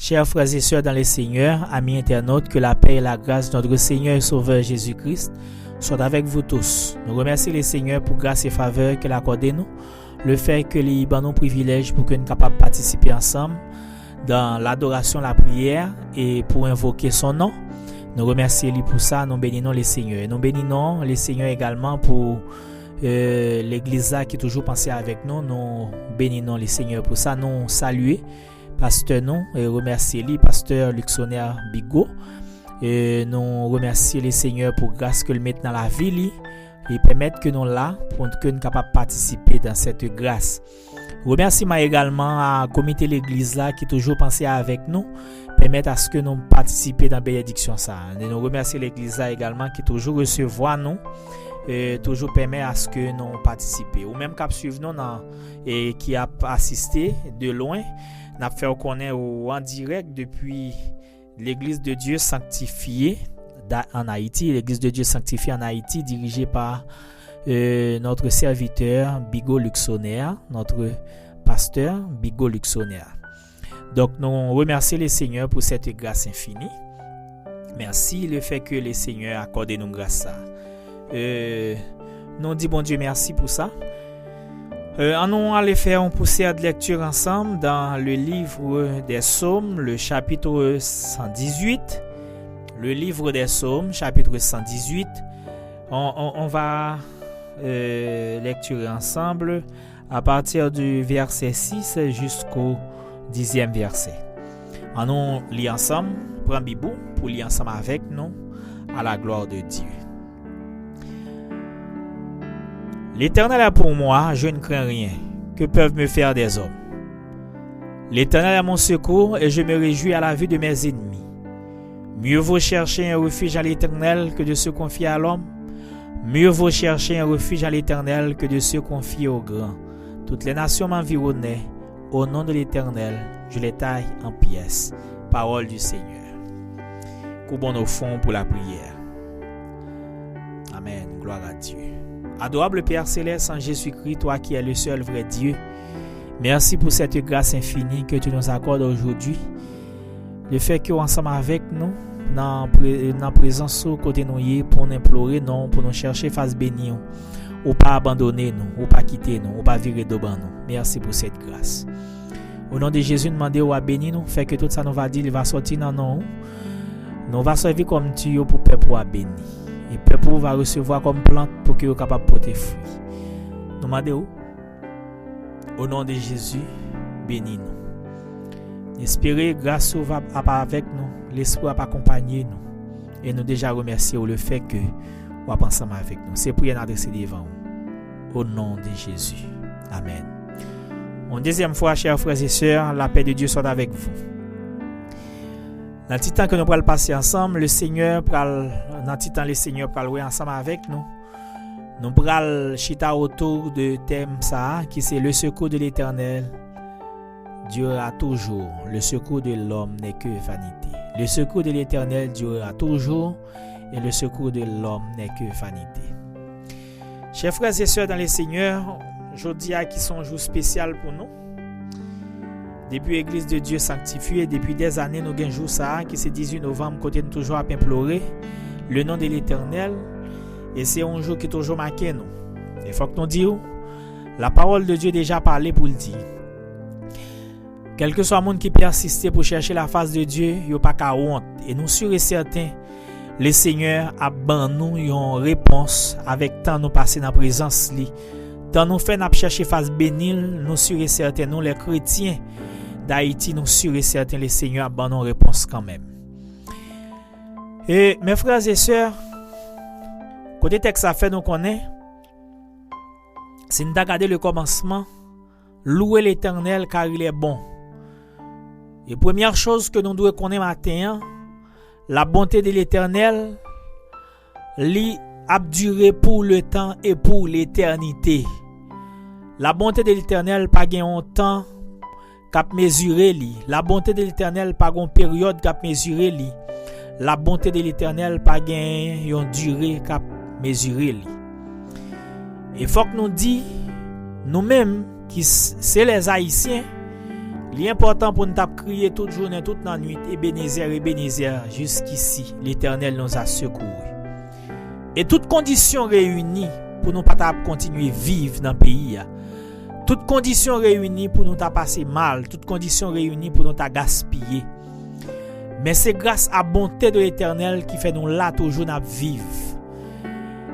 Chers frères et sœurs dans le Seigneur, amis internautes, que la paix et la grâce de notre Seigneur et Sauveur Jésus-Christ soient avec vous tous. Nous remercions le Seigneur pour grâce et faveur qu'il a accordé nous, le fait que les nous privilèges pour que nous soyons capables de participer ensemble dans l'adoration, la prière et pour invoquer son nom. Nous remercions lui pour ça, nous bénissons le Seigneur. Et nous bénissons le Seigneur également pour l'église qui est toujours pensée avec nous. Nous bénissons le Seigneur pour ça. Nous saluons pasteur nous et remercier lui, pasteur Luxonnaire Bigot. Et nous remercions le Seigneur pour grâce que le met dans la vie et permettre que nous là pour que nous soyons capables de participer dans cette grâce. Remerciement également à comité l'église là qui toujours pensé avec nous, permettre à ce que nous participions dans la bénédiction ça. Et nous remercions l'église là également qui toujours recevoir nous et toujours permet à ce que nous participions. Ou même qui suivre nous et qui a assisté de loin, n'a fait connaître en direct depuis l'église de Dieu sanctifiée en Haïti, l'église de Dieu sanctifiée en Haïti dirigée par notre serviteur Bigot Luxonnaire, notre pasteur Bigot Luxonnaire. Donc nous remercions le Seigneur pour cette grâce infinie. Merci le fait que le Seigneur accorde nous grâce. Nous disons bon Dieu merci pour ça. On allait faire une poussière de lecture ensemble dans le livre des Psaumes, le chapitre 118. Le livre des Psaumes, chapitre 118. On va lecturer ensemble à partir du verset 6 jusqu'au 10e verset. On lit ensemble, prend Bible pour lire ensemble avec nous à la gloire de Dieu. L'Éternel est pour moi, je ne crains rien. Que peuvent me faire des hommes? L'Éternel est mon secours et je me réjouis à la vue de mes ennemis. Mieux vaut chercher un refuge à l'Éternel que de se confier à l'homme. Mieux vaut chercher un refuge à l'Éternel que de se confier au grand. Toutes les nations m'environnaient. Au nom de l'Éternel, je les taille en pièces. Parole du Seigneur. Coupons nos fonds pour la prière. Amen. Gloire à Dieu. Adorable Père Céleste en Jésus-Christ, toi qui es le seul vrai Dieu, merci pour cette grâce infinie que tu nous accordes aujourd'hui. Le fait que ensemble avec nous, dans la présence au côté nous pour nous implorer, non, pour nous chercher face bénie, ou pas abandonner nous, ou pas quitter nous, ou pas virer devant nous. Merci pour cette grâce. Au nom de Jésus, demandez ou à bénir nous, fait que tout ça nous va dire, il va sortir dans nous. Nous va servir comme tuyau pour peuple à bénir. Et le peuple va recevoir comme plante pour qu'il soit capable de porter fruit. Nous demandons au nom de Jésus, bénis-nous. Espérez grâce va avec nous, l'Esprit va accompagner nous. Et nous déjà remercions le fait que vous êtes ensemble avec nous. C'est pour y adresser devant vous. Au nom de Jésus. Amen. Une deuxième fois, chers frères et sœurs, la paix de Dieu soit avec vous. Dans le temps que nous allons passer ensemble, le Seigneur pral ensemble avec nous. Nous allons chita autour de thème ça qui c'est le secours de l'Éternel durera toujours. Le secours de l'homme n'est que vanité. Le secours de l'Éternel durera toujours et le secours de l'homme n'est que vanité. Chers frères et sœurs dans le Seigneur, aujourd'hui qui sont un jour spécial pour nous. Depuis l'Église de Dieu sanctifiée, depuis des années, nous avons un jour ça, qui c'est 18 novembre, côté nous toujours à implorer le nom de l'Éternel. Et c'est un jour qui est toujours marqué nous. Il faut que nous disions, la parole de Dieu déjà parlé pour le dire. Quel que soit le monde qui persiste pour chercher la face de Dieu, il n'y a pas qu'à honte. Et nous sûrs et certains, le Seigneur a ban nous une réponse avec tant nous passer dans la présence li. Tant nous fait n'a chercher face bénil, nous sûrs et certains, nous les chrétiens d'Haïti, nous sûrs et certains, le Seigneur a ban nous réponse quand même. Et mes frères et sœurs, côté texte ça fait nous connaît, si nous regardons le commencement, louer l'Éternel car il est bon. Et première chose que nous devons connaître matin, la bonté de l'Éternel, lui a duré pour le temps et pour l'éternité. La bonté de l'Éternel pas un temps cap mesurer li. La bonté de l'Éternel pas une période cap mesurer li. La bonté de l'Éternel pas une durée cap mesurer li. Et faut que nous dit nous-mêmes qui c'est les Haïtiens, L'important pour nous crier toute journée, toute la nuit, Ebenezer, jusqu'ici, l'Éternel nous a secourus. Et toutes conditions réunies pour nous pas continuer à vivre dans le pays. Toutes conditions réunies pour nous passer mal, toutes conditions réunies pour nous gaspiller. Mais c'est grâce à la bonté de l'Éternel qui fait nous là toujours à vivre.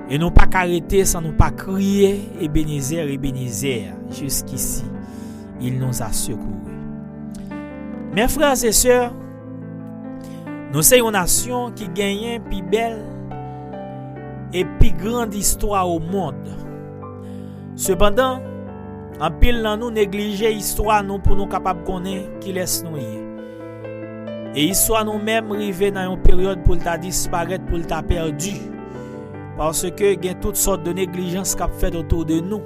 Et nous pas arrêter sans nous pas crier Ebenezer, jusqu'ici, il nous a secourus. Mes frères et sœurs, nous sommes une nation qui gagne plus belle et plus grande histoire au monde. Cependant, en pile dans nous négliger l'histoire nous pour nous capables de connaître qui laisse nous y. Et histoire nous même arriver dans une période pour ta disparaître, pour ta perdu. Parce que il y a toutes sortes de négligences qui fait autour de nous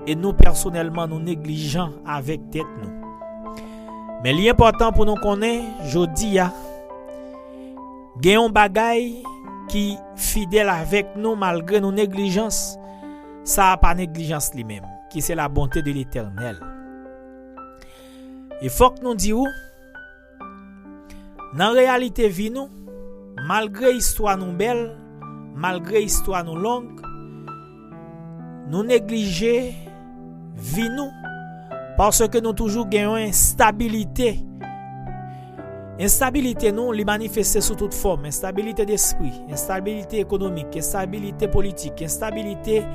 et nous personnellement nous négligeons avec tête nous. Mais l'important pour nous connaître, jodi a gayon bagay qui fidèle avec nous malgré nos négligences, ça pas négligence lui-même, qui c'est la bonté de l'Éternel. Il faut que nous disions dans réalité vie nous, malgré histoire nous belle, malgré histoire nous longue, nous négliger vie nous parce que nous toujours gagnons instabilité. Instabilité nous les manifester sous toute forme, instabilité d'esprit, instabilité économique, instabilité politique, instabilité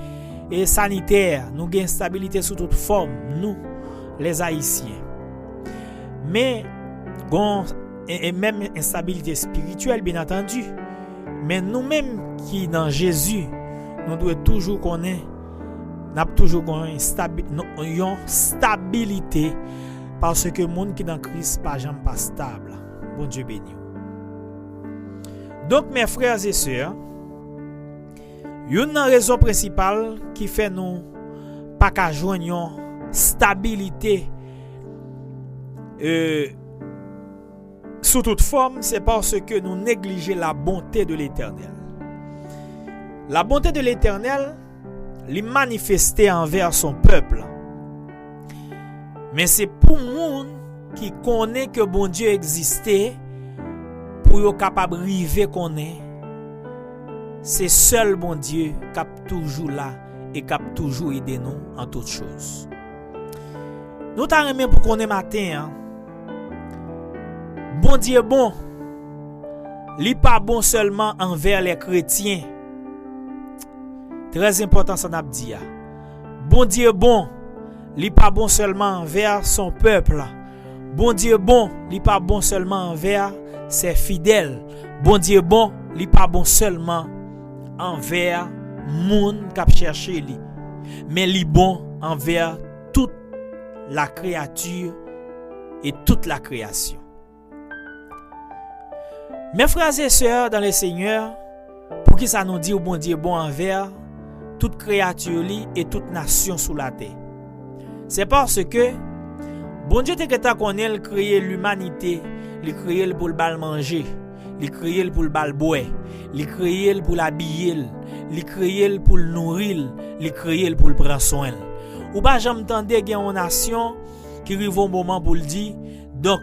sanitaire, nous gagnons instabilité sous toute forme, nous les Haïtiens. Mais et même instabilité spirituelle bien entendu. Mais nous-mêmes qui dans Jésus, nous devons toujours connaître, n'a toujours une stabilité parce que le monde qui dans Christ pas jamais pas stable. Bon Dieu béni. Donc mes frères et sœurs, une raison principale qui fait nous pas qu'à joindre une stabilité sous toute forme, c'est parce que nous négligeons la bonté de l'Éternel. La bonté de l'Éternel l'est manifestée envers son peuple. Mais c'est pour monde qui connaît que bon Dieu existait pour être capable de arriver connaître. C'est seul bon Dieu qui est toujours là et qui a toujours aidé nous en toutes choses. Nous t'aimons pour connaître matin. Bon Dieu bon, li pas bon seulement envers les chrétiens. Très important ça n'a dit. Bon Dieu bon, li pas bon seulement envers son peuple. Bon Dieu bon, li pas bon seulement envers ses fidèles. Bon Dieu bon, li pas bon seulement envers moun k'ap chercher li. Mais li bon envers toute la créature et toute la création. Mes frères et sœurs dans le Seigneur, pour qui ça nous dit au bon Dieu bon envers toute créature et toute nation sous la terre. C'est parce que bon Dieu te qu'à connaît créer l'humanité, il créer pour le bal manger, il créer pour le bal boire, il créer pour l'habiller, il créer pour le nourrir, il créer pour le prendre soin. Ou pas jamais entendre une nation qui arrive au moment pour le dire donc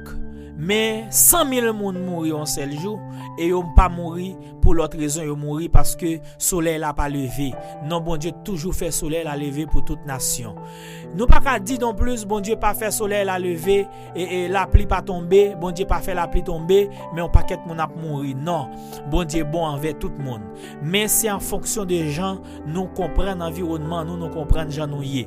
mais 100 000 personnes mourent en seul jour et ils n'ont pas mourir pour l'autre raison, ils mourir parce que le soleil n'a pas levé. Non, bon Dieu toujours fait soleil à lever pour toute nation. Nous pas qu'à dire non plus, bon Dieu pas fait soleil à lever et la pluie pas tomber, bon Dieu pas fait la pluie tomber, mais on paquet moun a mourir. Non, bon Dieu bon envers tout le monde. Mais c'est en fonction des gens, nous comprenons l'environnement, nous comprenons les gens nous y.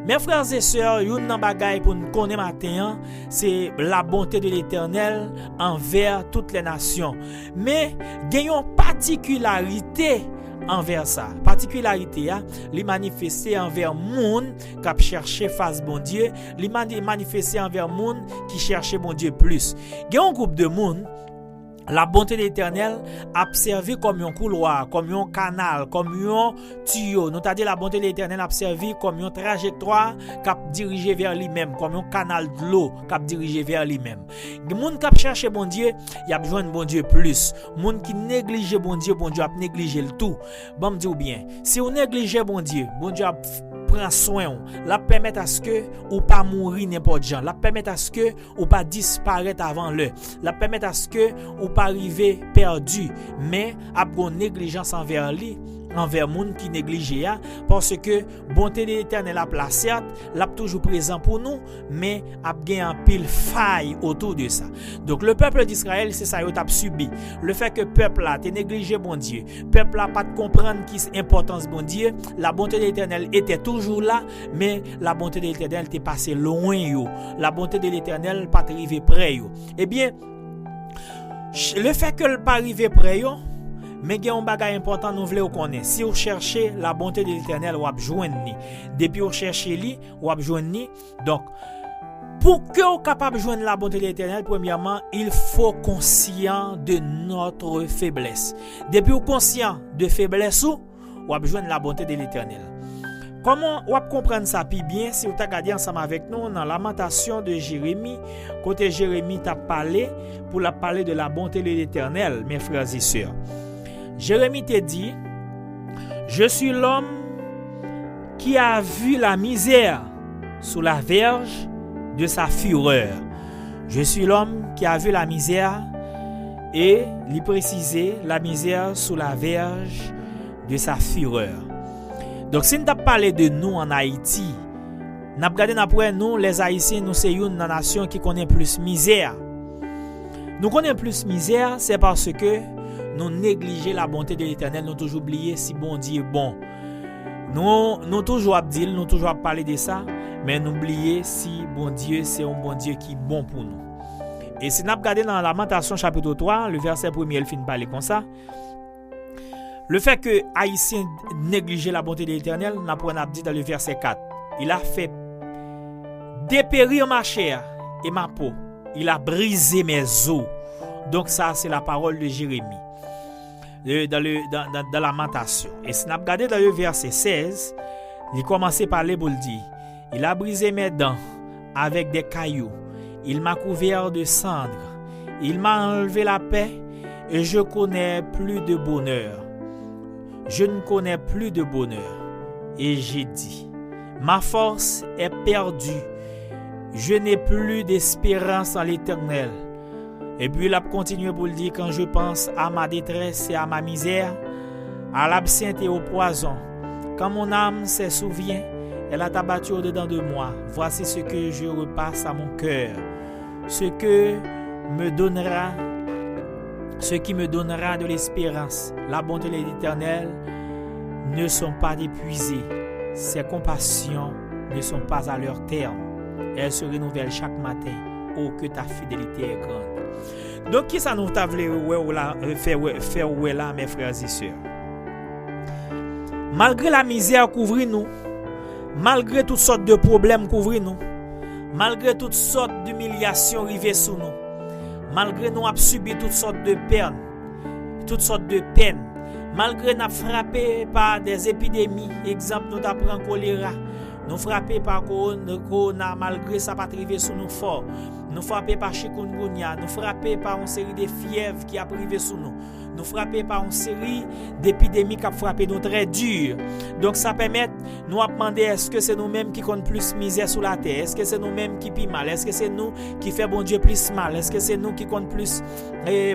Mes frères et sœurs, une bagay pour nous connaître matin, c'est la bonté de l'Éternel envers toutes les nations. Mais il y a une particularité envers ça. Particularité, les manifester envers moun qui a cherché face bon Dieu, les manifester envers moun qui cherchait bon Dieu plus. Il y a un groupe de moun La bonté de l'Éternel a servi comme un couloir, comme un canal, comme un tuyau. Nous t'a dit la bonté de l'Éternel a servi comme une trajectoire qui a dirigé vers lui-même, comme un canal de l'eau qui a dirigé vers lui-même. Les gens qui cherchent bon Dieu, il a besoin de bon Dieu plus. Les gens qui négligent bon Dieu a négligé le tout. Bon me dit ou bien, si on néglige bon Dieu a prend soin, la permet à ce que ou pas mourir n'importe gens, la permet à ce que ou pas disparaître avant l'heure, la permet à ce que ou pas arriver perdu, mais a une négligence envers moun qui néglige parce que bonté de l'Éternel a placé, l'a toujours présent pour nous, mais a gagné un pile faille autour de ça. Donc le peuple d'Israël, c'est ça yo t'a subi. Le fait que peuple là t'es négligé bon Dieu, peuple là pas de comprendre qui est importance bon Dieu, la bonté de l'Éternel était toujours là, mais la bonté de l'Éternel t'est passé loin yo. La bonté de l'Éternel pas arrivé près yo. Eh bien, le fait que le pas arrivé près yo, mais il y a un bagage important nous voulons connaître. Si vous cherchez la bonté de l'Éternel, vous allez joindre. Depuis vous cherchez lui, vous allez joindre. Donc, pour que vous soyez capable de joindre la bonté de l'Éternel, premièrement, il faut conscient de notre faiblesse. Depuis vous conscient de faiblesse, vous allez joindre la bonté de l'Éternel. Comment vous comprendre ça plus bien si vous regardez ensemble avec nous dans Lamentation de Jérémie, côté Jérémie t'a parlé pour la parler de la bonté de l'Éternel, mes frères et sœurs. Jérémie te dit, je suis l'homme qui a vu la misère sous la verge de sa fureur. Je suis l'homme qui a vu la misère et lui préciser la misère sous la verge de sa fureur. Donc si nous avons parlé de nous en Haïti, nous avons regardé après nous, les Haïtiens, nous sommes une nation qui connaît plus misère. Nous connaissons plus misère, c'est parce que nous négligeons la bonté de l'Éternel, nous toujours oublié si bon Dieu est bon. Nous toujours dit, nous toujours parler de ça, mais nous oublions si bon Dieu c'est un bon Dieu qui est bon pour nous. Et si nous regardons dans Lamentation chapitre 3, le verset 1er, il finit parler comme ça. Le fait que Haïtien néglige la bonté de l'Éternel, nous apprenons dit dans le verset 4. Il a fait dépérir ma chair et ma peau. Il a brisé mes os. Donc ça, c'est la parole de Jérémie. Dans la Lamentation. Et si nous regardons dans le verset 16, il commence à parler pour le dire. Il a brisé mes dents avec des cailloux. Il m'a couvert de cendres. Il m'a enlevé la paix et je connais plus de bonheur. Je ne connais plus de bonheur. Et j'ai dit, ma force est perdue. Je n'ai plus d'espérance en l'Éternel. Et puis il a continué pour le dire, quand je pense à ma détresse et à ma misère, à l'absinthe et au poison, quand mon âme se souvient, elle a abattu au-dedans de moi. Voici ce que je repasse à mon cœur. Ce qui me donnera de l'espérance. La bonté de l'Éternel ne sont pas épuisées. Ses compassions ne sont pas à leur terme. Elles se renouvellent chaque matin. Oh, que ta fidélité est grande. Donc, qui ça nous t'a voulu faire là, mes frères et sœurs? Malgré la misère couvrir nous, malgré toutes sortes de problèmes couvrir nous, malgré toutes sortes d'humiliations arrivées sous nous, malgré nous avons subi toutes sortes de peines, malgré nous avons frappé par des épidémies, exemple nous avons pris choléra, nous frappé par corona, malgré ça pas arrivé sous nous fort, nous frappé par chikungunya, nous frappé par une série de fièvres qui a privé sous nous, nous frappé par une série d'épidémies qui a frappé nous très dur. Donc ça permet nous à demander, est-ce que c'est nous-mêmes qui compte plus misère sur la terre? Est-ce que c'est nous-mêmes qui pis mal? Est-ce que c'est nous qui fait bon Dieu plus mal? Est-ce que c'est nous qui compte plus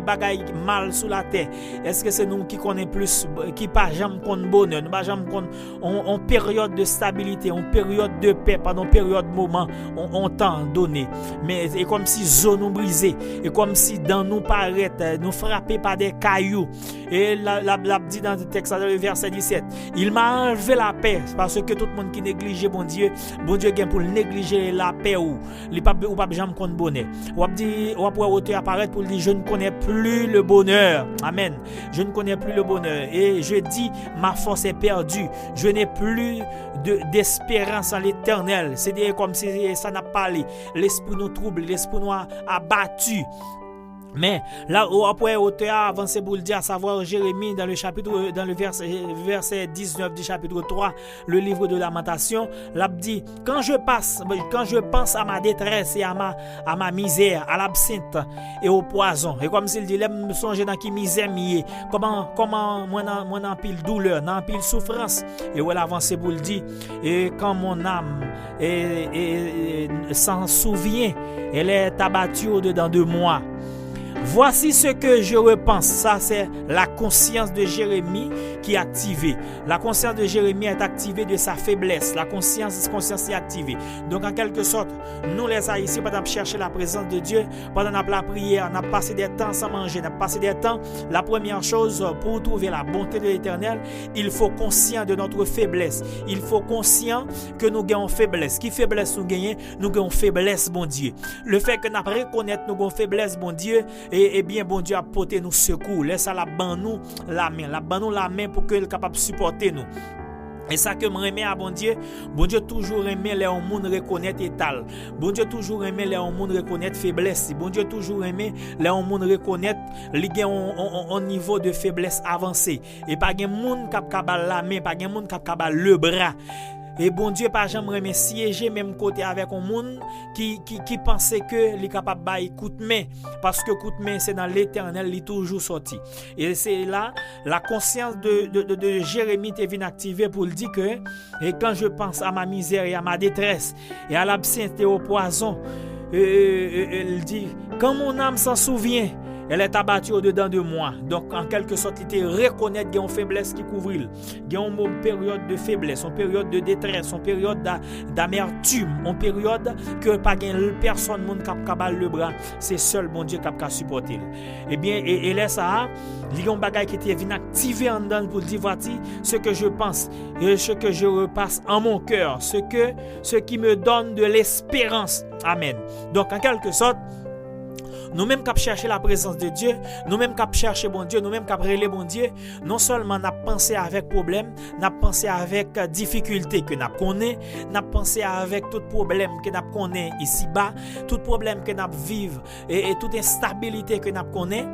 bagaille mal sur la terre? Est-ce que c'est nous qui connaît plus qui pas jamais compte bonheur? Nous pas jamais compte en période de stabilité, en période de paix, pendant période moment, on temps donné. Mais c'est comme si zone nous brisée, et comme si dans nous paraît nous frappé par des cailloux. Et la dit dans le texte dans le verset 17, il m'a enlevé la paix parce que tout le monde qui néglige bon Dieu vient pour négliger la paix ou pas jamais compte bonheur. Ou pour auteur apparaître pour dire je ne connais plus le bonheur. Amen. Je ne connais plus le bonheur et je dis ma force est perdue. Je n'ai plus d'espérance en l'Éternel. C'est comme si ça n'a pas allé. L'esprit nous trouble, l'esprit nous a abattu. Mais là où après auteur a avancé pour le dire, à savoir Jérémie dans le verset 19 du chapitre 3, le livre de Lamentation, l'a dit quand je pense à ma détresse et à ma misère, à l'absinthe et au poison, et comme s'il dit là me songer dans qui misère mié, comment moi dans pile douleur, dans pile souffrance, et où elle avancé pour le dire, et quand mon âme s'en souvient, elle est abattue au-dedans de moi. Voici ce que je repense. Ça, c'est la conscience de Jérémie qui est activée. La conscience de Jérémie est activée de sa faiblesse. La conscience est activée. Donc, en quelque sorte, nous les Haïtiens, pendant chercher la présence de Dieu, pendant la prière, on a passé des temps sans manger, on a passé des temps. La première chose, pour trouver la bonté de l'Éternel, il faut conscient de notre faiblesse. Il faut conscient que nous gagnons faiblesse. Qui faiblesse nous gagnons? Nous gagnons faiblesse, bon Dieu. Le fait que nous reconnaître nous gagnons faiblesse, bon Dieu, et bien bon Dieu a porté nous secours. Laisse la ban nous la main pour qu'il soit capable de supporter nous. Et ça que je remets à bon Dieu toujours aimé les gens reconnaître étal. Bon Dieu toujours aimé les gens reconnaître faiblesse. Bon Dieu toujours aimé les gens reconnaître les au niveau de faiblesse avancée. Et pas gen moun k'ap kabal la main, pas gen moun k'ap kabal le bras. Et bon Dieu pas jamais remet siéger même côté avec un monde qui pensait que li capable bailler coup de main parce que coup de main c'est dans l'Éternel, il toujours sorti. Et c'est là la conscience de Jérémie est venue activer pour le dire que et quand je pense à ma misère et à ma détresse et à l'absinthe et au poison, il dit quand mon âme s'en souvient, elle est abattue au-dedans de moi. Donc, en quelque sorte, il te reconnaître qu'il y a une faiblesse qui couvre. Il y a une période de faiblesse, une période de détresse, une période d'amertume, une période que pas personne ne peut le bras. C'est seul bon Dieu qui peut supporter. Eh bien, et là, ça, il y a un bagage qui était venu activer en dedans pour dire voici ce que je pense et ce que je repasse en mon cœur, ce qui me donne de l'espérance. Amen. Donc, en quelque sorte, nous-mêmes qui chercher la présence de Dieu, nous-mêmes qui chercher bon Dieu, nous-mêmes qui relais bon Dieu, non seulement n'a pensé avec problème, n'a pensé avec difficulté que n'a connaît, n'a pensé avec tout problème que n'a connaît ici-bas, tout problème que n'a vivre et toute instabilité que n'a connaît,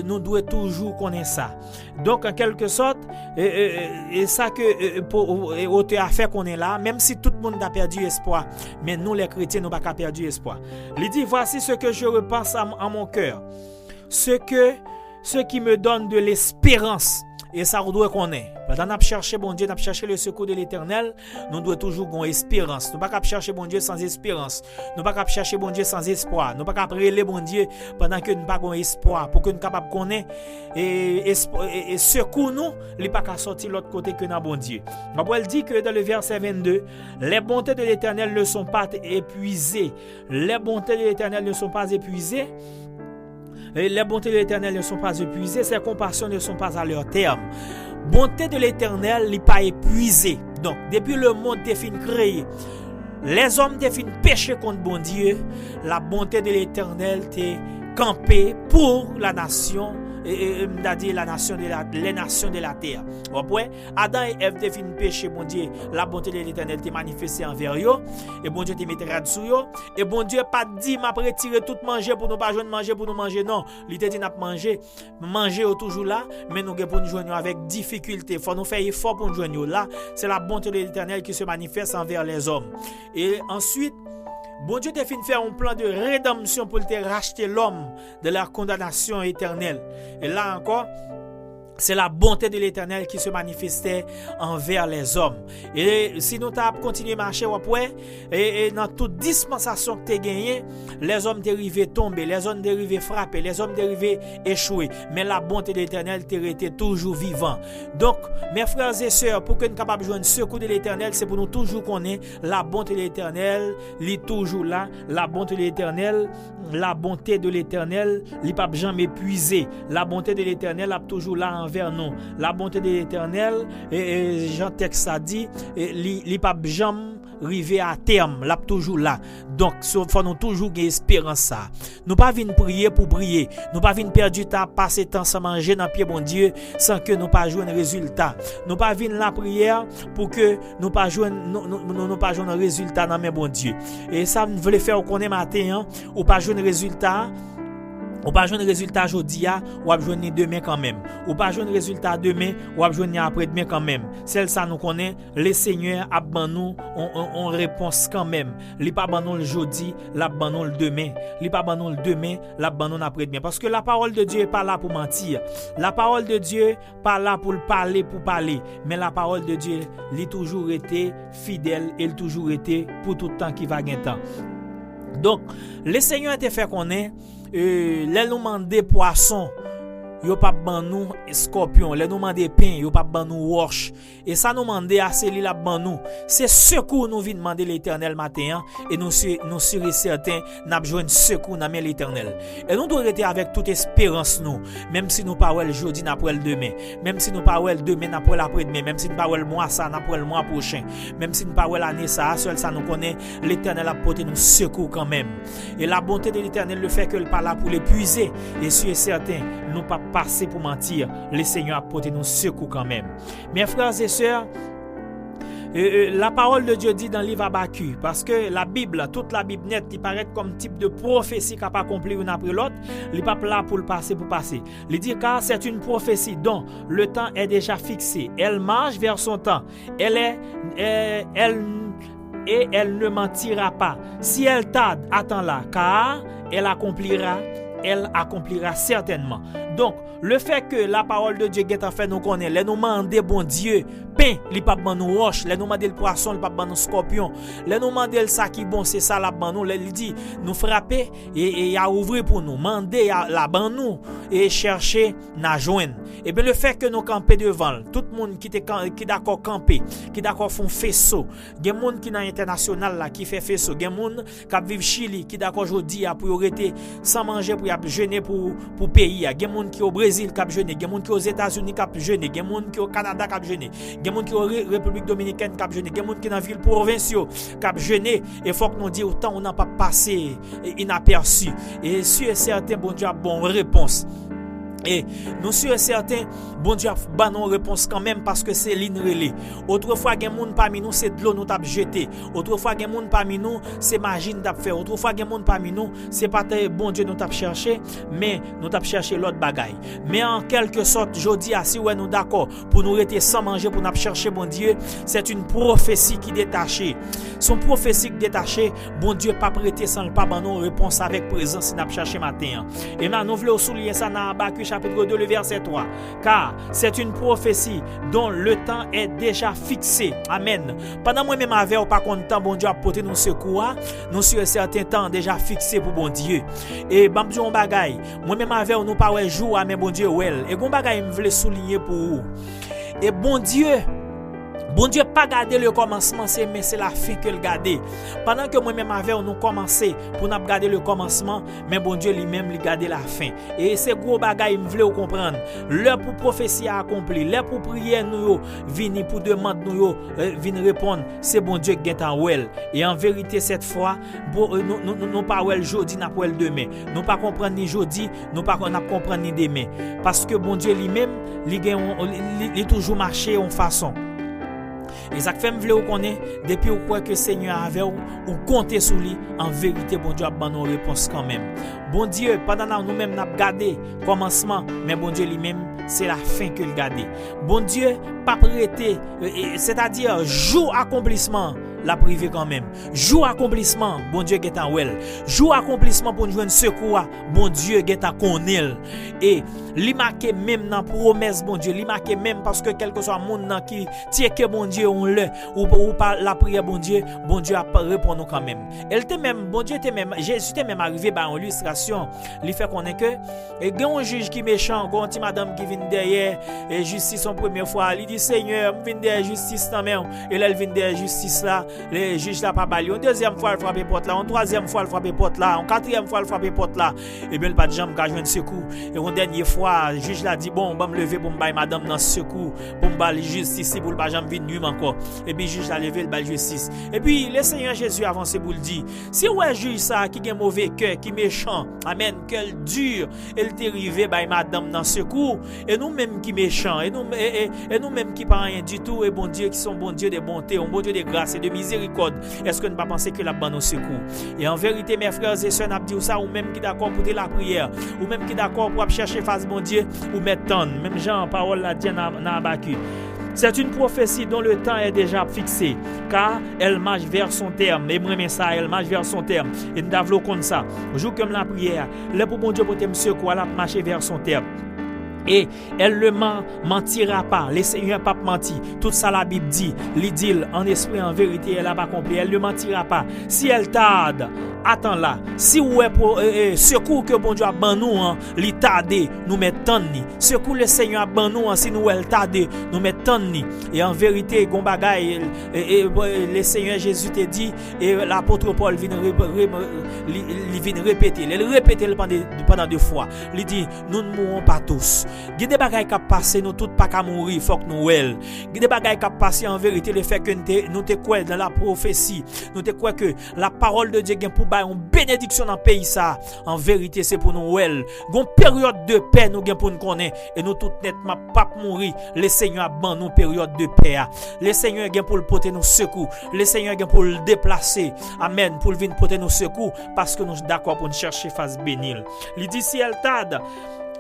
nous devons toujours connaître ça. Donc en quelque sorte, et ça que auteur a fait qu'on est là, même si tout le monde a perdu espoir, mais nous les chrétiens nous pas perdu espoir. Il dit voici ce que je repense à mon cœur, ce qui me donne de l'espérance. Et ça, on doit connaître. Pendant qu'on cherche bon Dieu, on cherche le secours de l'Éternel, nous devons toujours avoir espérance. Nous ne pouvons pas chercher bon Dieu sans espérance. Nous ne pouvons pas chercher bon Dieu sans espoir. Nous ne pouvons pas prier bon Dieu pendant que nous n'avons pas espoir. Pour que nous soyons capables de connaître et secours nous, il ne peut pas sortir de l'autre côté que nous bon Dieu. Elle dit que dans le verset 22, les bontés de l'Éternel ne sont pas épuisées. Les bontés de l'Éternel ne sont pas épuisées. Les bontés de l'Éternel ne sont pas épuisées, ses compassions ne sont pas à leur terme. Bonté de l'Éternel n'est pas épuisée. Donc, depuis le monde est fini créé, les hommes sont fini pécher contre bon Dieu, la bonté de l'Éternel est campée pour la nation, c'est-à-dire les nations de la terre. Après, Adam et Ève ont fini péché, bon Dieu, la bonté de l'Éternel est manifestée envers eux, et bon Dieu te mis rad sur eux, et bon Dieu pas dit m'a retirer tout manger pour nous pas joindre manger pour nous manger, non, il te dit n'a manger toujours là, mais nous pour nous joindre avec difficulté, faut nous faire effort pour nous joindre là, c'est la bonté de l'Éternel qui se manifeste envers les hommes. Et ensuite, bon Dieu t'a fait faire un plan de rédemption pour te racheter l'homme de la condamnation éternelle. Et là encore, c'est la bonté de l'Éternel qui se manifestait envers les hommes. Et si nous avons continué à marcher après, et dans toute dispensation que tu as gagnée, les hommes dérivés tomber, les hommes dérivés frapper, les hommes dérivés échouer. Mais la bonté de l'Éternel était toujours vivant. Donc, mes frères et sœurs, pour que nous soyons capables de jouer un secours de l'Éternel, c'est pour nous toujours connaître la bonté de l'Éternel, il est toujours là. La bonté de l'Éternel, il n'est pas jamais épuisé. La bonté de l'Éternel est toujours là envers nous. La bonté de l'Éternel, et Jean texte a dit, il n'est pas jamais arrivé à terme, là toujours là. Donc, il faut nous toujours avoir espérance ça. Nous pas venir prier pour prier. Nous pas venir perdre du temps, passer temps sans manger dans pied bon Dieu, sans que nous pas jouer un résultat. Nous pas venir la prière pour que nous pas jouer nous pas jouer un résultat dans mes bon Dieu. Et ça nous voulait faire qu'on est matin, ou pas jouer un résultat. Ou pas joindre résultat aujourd'hui, ou pas joindre demain quand même. Ou pas joindre résultat demain, ou pas joindre après-demain quand même. Celle ça nous connaît, le Seigneur a ban nous on réponse quand même. Li pas ban nous le jeudi, la ban nous le demain. Li pas ban nous le demain, la ban nous après-demain parce que la parole de Dieu est pas là pour mentir. La parole de Dieu pas là pour parler, mais la parole de Dieu, il toujours été fidèle, il toujours été pour tout temps qui va gagner temps. Donc, le Seigneur te fait connaître les nous demander poisson, yo pas ban nous scorpion, les nous demander pain, yo pas ban nous roche. Et ça nous demander assez li la ban nous. C'est secours nous vient demander l'Éternel matin et nous sûr et certain n'a besoin de secours dans l'Éternel. Et nous doit rester avec toute espérance nous, même si nous pas le jeudi n'a pas le demain, même si nous pas le demain n'a pas l'après-demain, même si nous pas le mois ça n'a pas le mois prochain, même si nous pas l'année ça, seul ça nous connaît, l'Éternel a porté nous secours quand même. Et la bonté de l'Éternel le fait que le pas là pour l'épuiser et sûr et certain nous pas passer pour mentir, le Seigneur a porté nous secours quand même. Mes frères et sœurs, la parole de Dieu dit dans le livre Habakkuk, parce que la Bible, toute la Bible nette, qui paraît comme type de prophétie qui n'a pas accompli une après l'autre, il n'est pas là pour le passer pour passer. Il dit car c'est une prophétie dont le temps est déjà fixé. Elle marche vers son temps. Elle ne mentira pas. Si elle tarde, attends-la, car elle accomplira certainement. Donc, le fait que la parole de Dieu est en fait nous connaît, les nous demander bon Dieu, pain, li pas ban nous roche, les nous demander le poisson, li pas ban nous scorpion, les nous demander ça qui bon, c'est ça la ban nous, il dit nous frapper et a ouvrir pour nous, demander la ban nous et chercher na joindre. Et bien le fait que nous camper devant, tout le monde qui d'accord camper, qui d'accord font faisceau, gen monde qui dans international là qui fait faisceau, gen monde qui vivent Chili qui d'accord aujourd'hui pour rester sans manger pour jeûner pour pays, gen monde qui au Brésil qui jeûner, gen monde qui aux États-Unis qui jeûner, gen monde qui au Canada qui jeûner, gen monde qui au République dominicaine qui jeûner, gen monde qui dans ville provinciaux qui jeûner. Et faut que nous dire autant on n'a pas passé inaperçu. Et sûr et certain bon Dieu a bonne réponse. Et nous sommes certains, bon Dieu a ba non réponse quand même parce que c'est l'inrelé. Autrefois, gen moun parmi nous, c'est de l'eau nous t'a jeté. Autrefois, gen moun parmi nous, c'est magie nous t'a fait. Autrefois, gen moun parmi nous, c'est pas bon Dieu nous t'a cherché, mais nous t'a cherché l'autre bagaille. Mais en quelque sorte, jodi si ouais nous d'accord pour nous rester sans manger pour nous chercher bon Dieu, c'est une prophétie qui détachée. Son prophétie qui détachée, bon Dieu pas prêté sans le pas ban non réponse avec présence si n'a chercher matin. Et là nous voulons souligner ça dans Habakkuk chapitre 2, le verset 3. Car c'est une prophétie dont le temps est déjà fixé. Amen. Pendant moi-même avec ou pas content, bon Dieu a porté nous secours. Nous sur un certain temps déjà fixé pour bon Dieu. Et bam di on bagay. Moi-même avec nous pas ouais jour mais bon Dieu well. Et gon bagay me voulais souligner pour vous. Et bon Dieu pas garder le commencement, mais c'est la fin que le garder. Pendant que moi-même avec nous commencer pour nous garder le commencement, mais bon Dieu lui-même lui garder la fin. Et c'est gros bagaille me voulez comprendre. L'heure pour prophétie accompli, l'heure pour prier nous venir pour demander nous venir répondre, c'est bon Dieu qui est en well. Et en vérité cette fois, nous pas well jeudi n'a pas demain. Nous pas comprendre ni jeudi, nous pas comprendre ni demain parce que bon Dieu lui-même il toujours marché en façon. Et ça fait me vle ou connaît depuis ou quoi que Seigneur avait ou compter sur lui en vérité bon Dieu a ban nos réponses quand même. Bon Dieu pendant nous-mêmes n'a gardé commencement mais bon Dieu lui-même c'est la fin que le garder. Bon Dieu pas prêté c'est-à-dire jour accomplissement la privé quand même. Jour accomplissement, bon Dieu est en well. Jour accomplissement pour nous joindre secours, bon Dieu est en connaît. Et li marqué même dans promesse bon Dieu, li marqué même parce que quel que soit monde qui tie que bon Dieu on le ou par la prière bon Dieu a répondre nous quand même. Elle était même bon Dieu était même Jésus était même arrivé par une illustration, il fait connaître que et un juge qui méchant, un petit madame qui vient derrière et justice en première fois, il dit Seigneur, me vient derrière justice quand même et là elle vient derrière justice là. Les juges là pas bali, une deuxième fois il frappe porte là, une troisième fois il frappe porte là, une quatrième fois il frappe porte là. Et bien le pas de jambe ka joindre secours. Et une dernière fois, le juge là dit bon, me lever pour me bailler madame dans secours, pour me bailler justice pour le pas jambe venir nuit encore. Et puis juge là lever le bailler justice. Et puis le Seigneur Jésus avance pour le dire. Si ouais juge ça qui a mauvais cœur, qui méchant, amen, quel dur, elle t'est arrivé bailler madame dans secours et nous même qui méchant et nous même qui pas rien du tout et bon Dieu qui sont bon Dieu de bonté, un bon Dieu de grâce et de miséricorde. miséricorde, est-ce que nous pas penser que la ban nous secours? Et en vérité, mes frères et sœurs, n'a dit ça, ou même qui d'accord pour la prière, ou même qui d'accord pour chercher face bon Dieu, ou mettre temps, même Jean, parole la dit dans Habakkuk. C'est une prophétie dont le temps est déjà fixé, car elle marche vers son terme. Et moi, ça, elle marche vers son terme. Et nous devons comme ça. Jour comme la prière, le pour bon Dieu pour te secours, elle a marché vers son terme. Et elle ne mentira pas. Le Seigneur n'a pas menti. Tout ça la Bible dit. L'idylle en esprit, en vérité, elle n'a pas compris. Elle ne mentira pas. Si elle tarde, attends-la. Si vous êtes pour secours que bon Dieu a ban nous, li tarde, nous mettons ni. Secours le Seigneur a ban nous, si nous elle tarde, nous mettons ni. Et en vérité, gon bagay, le Seigneur Jésus te dit, et l'apôtre Paul vient répéter. Il répète pendant 2 fois. Il dit, nous ne mourrons pas tous. Il y a des bagailles qui passent, nous tous pas qu'à mourir, il faut que nous well. Il y a des bagailles qui passent en vérité, le fait que nous te croyons dans la prophétie, nous te croyons que la parole de Dieu pour bailler une bénédiction dans le pays ça. En vérité, c'est pour nous well. Une période de paix nous pour nous connaître et nous tous nettement pas mourir. Le Seigneur a ban nous période de paix. Le Seigneur a pour le porter nous secours. Le Seigneur a pour le déplacer. Amen, pour venir porter nous secours parce que nous sommes d'accord pour nous chercher face bénil. Il dit si elle tarde,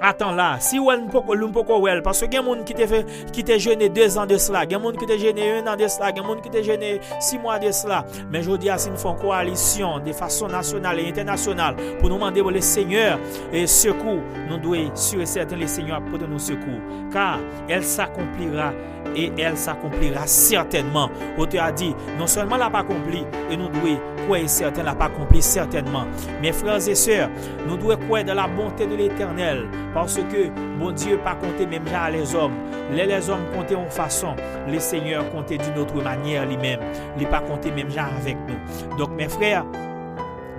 attends là, si ou elle n'poko well, parce que il y a des gens qui te jeûné 2 ans de cela, il y a des gens qui te jeûné 1 an de cela, il y a des gens qui te jeûné 6 mois de cela. Mais je dis à si nous faisons coalition de façon nationale et internationale pour nous demander le Seigneur et secours, nous devons sûr et certain le Seigneur pour nous secours, car elle s'accomplira et elle s'accomplira certainement. Auteur a dit, non seulement l'a pas accompli, et nous devons croire certain l'a pas accompli certainement. Mes frères et sœurs, nous devons croire dans la bonté de l'Éternel. Parce que bon Dieu pas compté même déjà les hommes. Les hommes comptaient en façon, le Seigneur comptait d'une autre manière lui-même. Il pas compté même déjà avec nous. Donc mes frères,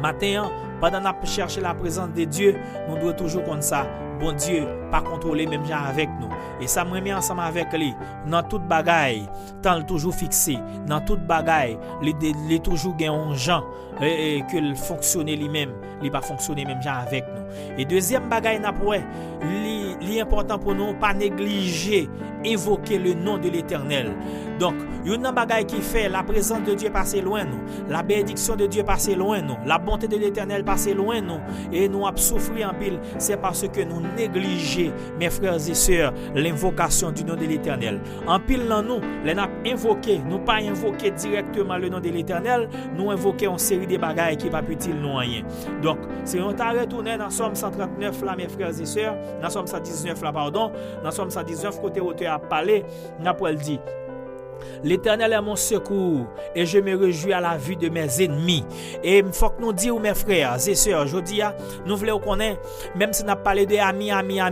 matin, pendant qu'on cherche la présence de Dieu, nous devons toujours comme ça. Bon Dieu pas contrôler même gens avec nous. Et ça me remet ensemble avec lui. Dans toute bagaille, tant toujours fixé. Dans toute bagaille, il toujours gagne un gens que le fonctionner lui-même, il pas fonctionner même gens avec nous. Et deuxième bagaille n'a pas l'important pour nous pas négliger invoquer le nom de l'Éternel. Donc, il y a une bagaille qui fait la présence de Dieu passer loin nous, la bénédiction de Dieu passer loin nous, la bonté de l'Éternel passer loin nous et nous avons souffert en pile, c'est parce que nous négligeons, mes frères et sœurs, l'invocation du nom de l'Éternel. En pile dans nous, les avons invoqué, nous pas invoquer directement le nom de l'Éternel, nous invoquer une série de bagailles qui pas utile nous rien. Donc, si on t'a retourné dans Somme 139 là, mes frères et sœurs, dans Somme 119 là, pardon, dans Somme 119 côté auteur a parlé, n'a pas dit. L'Éternel est mon secours et je me réjouis à la vue de mes ennemis. Et il faut que nous disions, mes frères et sœurs, je dis, nous voulons connaître, même si nous avons parlé de amis, il y a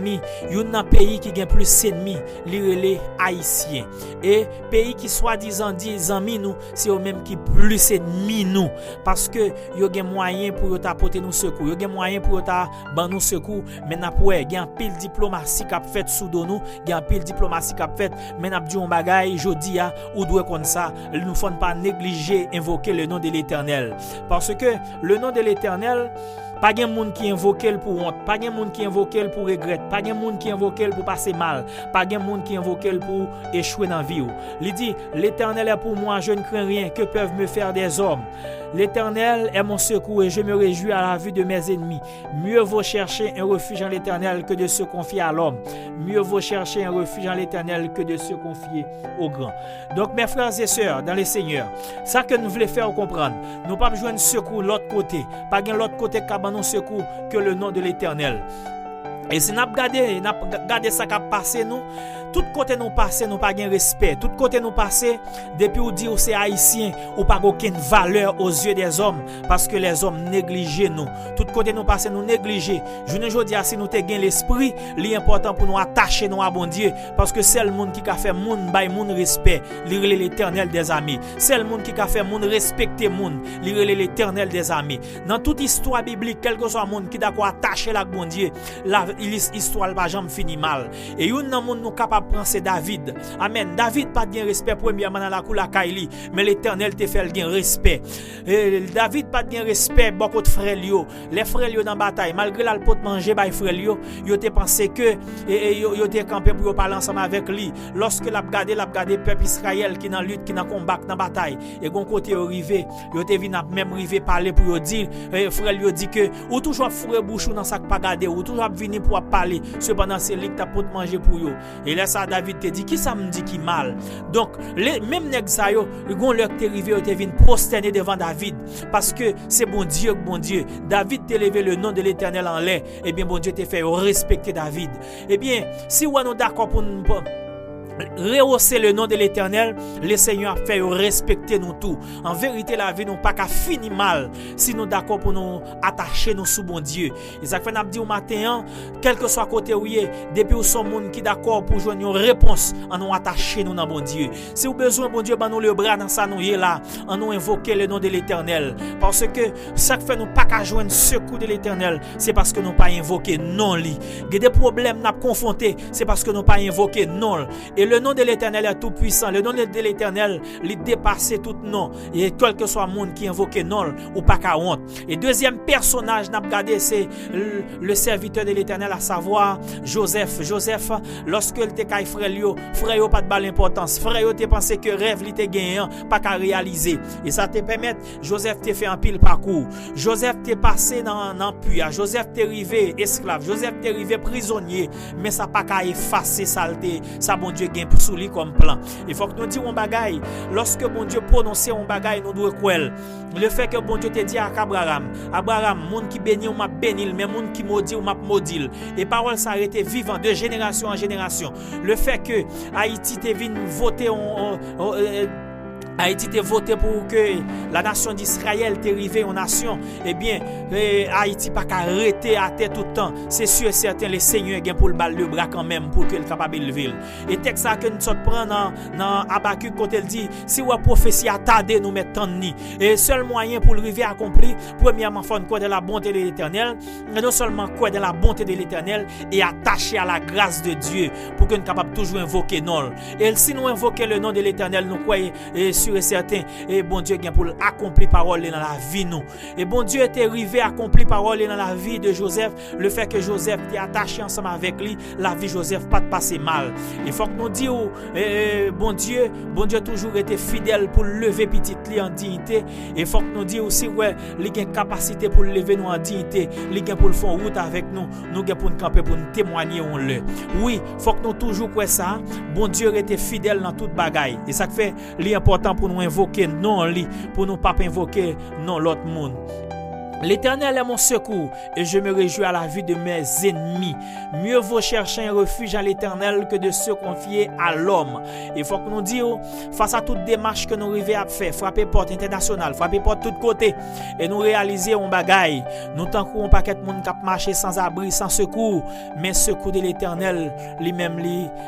un pays qui a plus d'ennemis, les Haïtiens. Et pays qui soi-disant disent amis nous, c'est eux même qui plus ennemis nous. Parce que il y a moyen pour apporter nous secours, il y a moyen pour ban nous secours, mais il y a un pile diplomatie qui a fait sous nous, il y a un pile diplomatie qui a fait, mais nous avons dit un bagage, je dis, ou doit comme ça, nous ne faut pas négliger invoquer le nom de l'Éternel. Parce que le nom de l'Éternel, pas de monde qui invoque pour honte, pas de monde qui invoque pour regret, pas de monde qui invoque pour passer mal, pas de monde qui invoque pour échouer dans la vie. Il dit, l'Éternel est pour moi, je ne crains rien, que peuvent me faire des hommes. L'Éternel est mon secours et je me réjouis à la vue de mes ennemis. Mieux vaut chercher un refuge en l'Éternel que de se confier à l'homme. Mieux vaut chercher un refuge en l'Éternel que de se confier au grand. Donc mes frères et sœurs dans le Seigneur, ça que nous voulons faire comprendre, nous pas besoin de secours l'autre côté, pas de l'autre côté qui a non secours que le nom de l'Éternel. Et si nous regardons ça qui a passé nous, tout côté nous passer, nous pas de respect. Tout côté nous passer, depuis où dit c'est haïtien, ou pas aucune valeur aux yeux des hommes, parce que les hommes négligent nous. Tout côté nous passer, nous négliger. Je ne dis pas si nous te gain l'esprit, l'important pour nous attacher nous à bon Dieu, parce que c'est le monde qui a fait monde by monde respect, l'Éternel des amis. C'est le monde qui a fait monde respecter monde, l'Éternel des amis. Dans toute histoire biblique, quel que soit le monde qui d'accord attaché à bon Dieu, histoire pas jamais fini mal. Et yon nan moun nous capable prendre c'est David. Amen. David pas de respect premièrement dans la cour la Kaili, mais l'Éternel te fait le respect. David pas de respect beaucoup de frères yo. Les frères yo dans bataille, malgré la pot manger bay frères yo te pensé que yo te camper pour parler ensemble avec lui. Lorsque l'a regardé peuple Israël qui dans lutte, qui dans combat, dans bataille, et gon côté arrivé, yo te vinn même arrivé parler pour yo dire frère yo dit que ou toujours fourrer bouche dans sac pas garder ou toujours venir pour parler cependant c'est lui qui t'a pot manger pour yo. Et là ça David te dit qui ça me dit qui mal. Donc même nèg ça yo gon leur te arrivé yo te vinn prosterner devant David parce que c'est bon Dieu. David te levé le nom de l'Éternel en l'air. Et bien bon Dieu te fait respecter David. Et bien si on est d'accord pour rehausser le nom de l'Éternel, le Seigneur a fait respecter nous tout. En vérité, la vie nous pas qu'à finir mal si nous d'accord pour nous attacher nous sous bon Dieu. Et ça fait n'a dit au matin, quel que soit côté où est, depuis où son monde qui d'accord pour joindre une réponse, en nous attacher nous dans bon Dieu. Si vous besoin bon Dieu, ben nous le bras dans ça nous est là, en nous invoquer le nom de l'Éternel. Parce que ça fait nous pas qu'à joindre secours de l'Éternel, c'est parce que nous pas invoquer non li. Il y a des problèmes n'a confronté, c'est parce que nous pas invoquer non. Et le nom de l'Éternel est tout puissant. Le nom de l'Éternel, il dépasse tout nom. Et quel que soit le monde qui invoque non, ou pas qu'à honte. Et deuxième personnage, n'a regardé, c'est le serviteur de l'Éternel, à savoir Joseph. Joseph, lorsque il était caille frère yo pas de balle importance. Frère yo te pensé que rêve il te gagné, pas qu'à réaliser. Et ça te permet, Joseph te fait un pile parcours. Joseph te passé dans puits. Joseph te rivé esclave. Joseph te rivé prisonnier. Mais ça pas qu'à effacer saleté. Ça bon Dieu gagne pour sous lui comme plan. Il faut que nous disions un bagaille. Lorsque bon Dieu prononce un bagaille, nous devons croire. Le fait que bon Dieu te dit à Abraham, monde qui bénit ou m'a béni, mais monde qui maudit ou m'a maudit. Et parole s'arrête vivant de génération en génération. Le fait que Haïti te vient voter Haïti te voté pour que la nation d'Israël te rivé en nation. Eh bien, Haïti pas qu'à arrêter à terre tout le temps. C'est sûr et certain, le Seigneur gagne pour le balle le bras quand même pour que le capable de lever. Et texte ça que nous sommes prend dans Habakkuk quand elle dit si la prophétie a tardé nous mettre tant ni. Et seul moyen pour le river accompli, premièrement faut croire dans la bonté de l'Éternel, mais non seulement croire dans la bonté de l'Éternel et attacher à la grâce de Dieu pour que nous capable toujours invoquer non. Et si nous invoquer le nom de l'Éternel, nous croyons sûr et certain et bon Dieu vient pour accomplir parole dans la vie nous. Et bon Dieu était arrivé à accomplir parole dans la vie de Joseph, le fait que Joseph était attaché ensemble avec lui, la vie de Joseph pas de passer mal. Il faut que nous disions bon Dieu toujours était fidèle pour lever petit li en dignité. Et faut que nous disions aussi ouais, il a une capacité pour lever nous en dignité, il a pour le faire route avec nous, nous pour nous camper pour nous témoigner on le. Oui, faut que nous toujours quoi ça, bon Dieu était fidèle dans toute bagaille. Et ça fait l'important pour nous invoquer non li, pour nous pas invoquer non l'autre monde. L'Éternel est mon secours et je me réjouis à la vie de mes ennemis. Mieux vaut chercher un refuge à l'Éternel que de se confier à l'homme. Il faut que nous disions, face à toute démarche que nous arrivons à faire, frapper porte internationale, frapper porte de tous côtés, et nous réaliser un bagaille. Nous t'encourageons un paquet de monde qui marcher sans abri, sans secours, mais secours de l'Éternel, lui-même,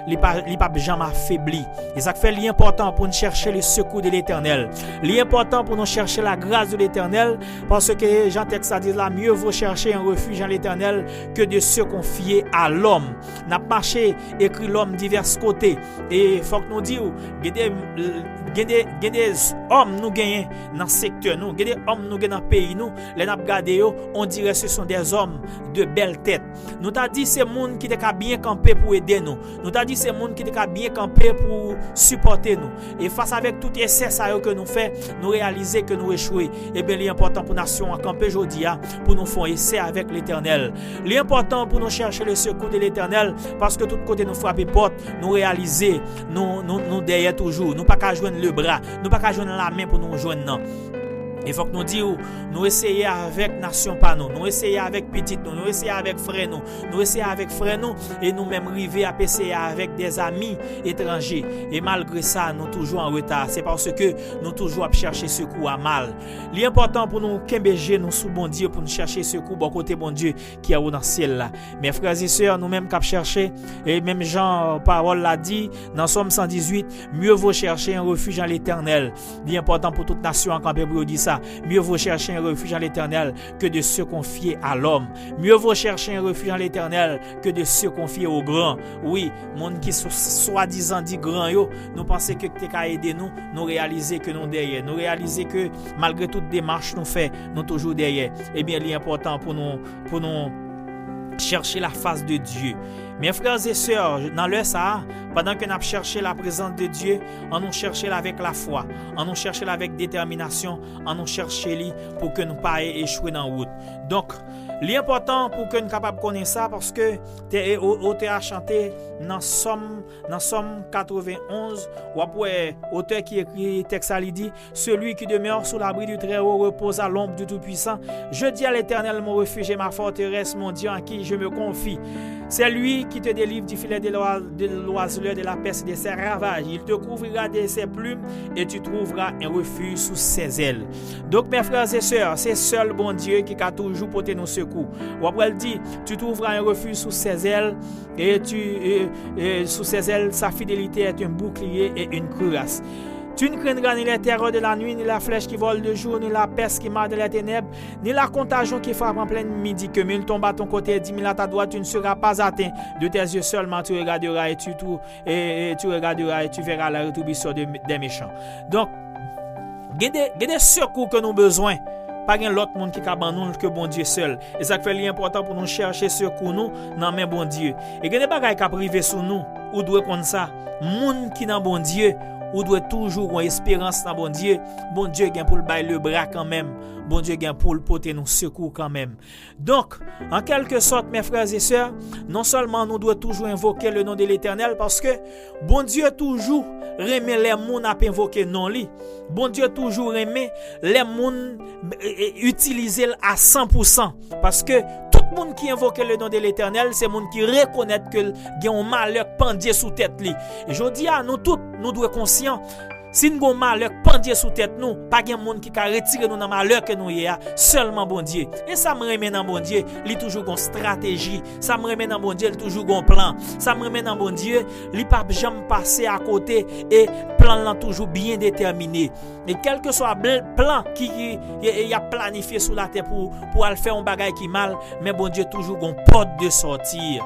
il pas jamais affaibli. Et ça fait l'important pour nous chercher le secours de l'Éternel. L'important pour nous chercher la grâce de l'Éternel, parce que Jean texte ça dit là, mieux vaut chercher un refuge en l'Éternel que de se confier à l'homme. N'a marché écrit l'homme divers côtés et faut que nous disions des hommes nous gagnent dans secteur nous, des hommes nous gagnent dans pays nous, les n'a regardé on dirait ce sont des hommes de belle tête. Nous t'a dit c'est monde qui t'a bien camper pour aider nous. Nous t'a dit c'est monde qui t'a bien camper pour supporter nous. Et face avec tout essai ça que nous fait, nous réaliser que nous échouer. Et bien l'important pour nation à camper aujourd'hui pour nous faire essai avec l'Éternel. L'important pour nous chercher le secours de l'Éternel parce que tout côté nous frapper porte, nous réaliser nous derrière toujours, nous pas qu'à joindre le bras, nous pas qu'à joindre la main pour nous joindre non. Il faut que nous disions, nous essayons avec nation par nous essayons avec petit nous essayons avec frère nous essayons avec frère nous et nous même arriver à essayer avec des amis étrangers. Et malgré ça, nous toujours en retard. C'est parce que nous toujours à chercher secours à mal. L'important pour nous qu'embéger nous sous bon Dieu pour nous chercher secours bon côté bon Dieu qui est dans le ciel là. Mes frères et sœurs, nous même qu'à chercher et même Jean parole l'a dit dans Somme 118, mieux vaut chercher un refuge en l'Éternel. L'important pour toute nation en camper pour dire ça. ça. Mieux vaut chercher un refuge en l'Éternel que de se confier à l'homme. Mieux vaut chercher un refuge en l'Éternel que de se confier au grand. Oui, monde qui soi-disant dit grand yo, nous pensons que t'es qu'à aider nous réaliser que nous derrière, nous réaliser que malgré toute démarche nous fait, nous toujours derrière. Eh bien, il est important pour nous chercher la face de Dieu. Mes frères et sœurs, dans le ça, pendant que nous cherchons la présence de Dieu, on nous cherche avec la foi, on nous cherche avec détermination, on nous cherche pour que nous ne pas échouer dans la route. Donc, l'important pour que nous soyons capables de connaître ça, parce que tu as chanté dans Somme 91, ou après, auteur qui écrit texte, il dit, celui qui demeure sous l'abri du Très-Haut repose à l'ombre du Tout-Puissant. Je dis à l'Éternel, mon refuge et ma forteresse, mon Dieu en qui je me confie. C'est lui qui te délivre du filet de l'oiseleur, de la peste et de ses ravages. Il te couvrira de ses plumes et tu trouveras un refuge sous ses ailes. Donc, mes frères et sœurs, c'est seul bon Dieu qui a toujours porté nos secours. Ou après, il dit, tu trouveras un refuge sous ses ailes et sous ses ailes, sa fidélité est un bouclier et une cuirasse. Tu ne craindras ni les terreurs de la nuit, ni la flèche qui vole de jour, ni la peste qui marche de la ténèbres, ni la contagion qui frappe en plein midi. Que 1000 tombent à ton côté et 10 000 à ta droite, tu ne seras pas atteint. De tes yeux seulement tu regarderas et tu regarderas et tu verras la rétribution des méchants. Donc, il y a des secours que nous avons besoin. Pas l'autre monde qui a nous que bon Dieu seul. Et ça fait l'important pour nous chercher secours nous dans main bon Dieu. Et il y a des bagages qui privent sur nous, ou doit comme ça. Monde qui dans bon Dieu, ou doit toujours avoir espérance dans bon Dieu. Bon Dieu gagne pour le bailler le bras quand même. Bon Dieu gagne pour le porter nos secours quand même. Donc, en quelque sorte, mes frères et sœurs, non seulement nous devons toujours invoquer le nom de l'Éternel, parce que bon Dieu toujours remet les gens à invoquer non li. Bon Dieu toujours remet les gens utiliser à 100%, parce que tout le monde qui invoque le nom de l'Éternel, c'est le monde qui reconnaît que il y a un malheur pendier sous tête li. Et je dis à nous tous, nous devons être conscients. Si nous avons malheur pendier sous tête nous, pas de monde qui a retiré nous dans malheur que nous y a, seulement bon Dieu. Et ça me remet dans bon Dieu, il toujours une stratégie. Ça me remet dans bon Dieu, il toujours un plan. Ça me remet dans bon Dieu, il pas jamais passer à côté et plan là toujours bien déterminé. Et quel que soit le plan qui a planifié sous la terre pour aller faire un bagage qui mal, mais bon Dieu toujours une porte de sortir.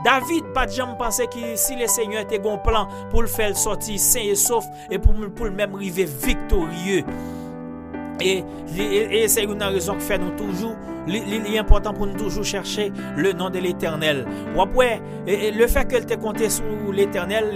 David pas jamais pensé que si le Seigneur était un plan pour le faire sortir sain et sauf et pour le même arriver victorieux. Et c'est une raison que fait nous toujours, il est important pour nous toujours chercher le nom de l'Éternel. Ou après, le fait que tu compté sur l'Éternel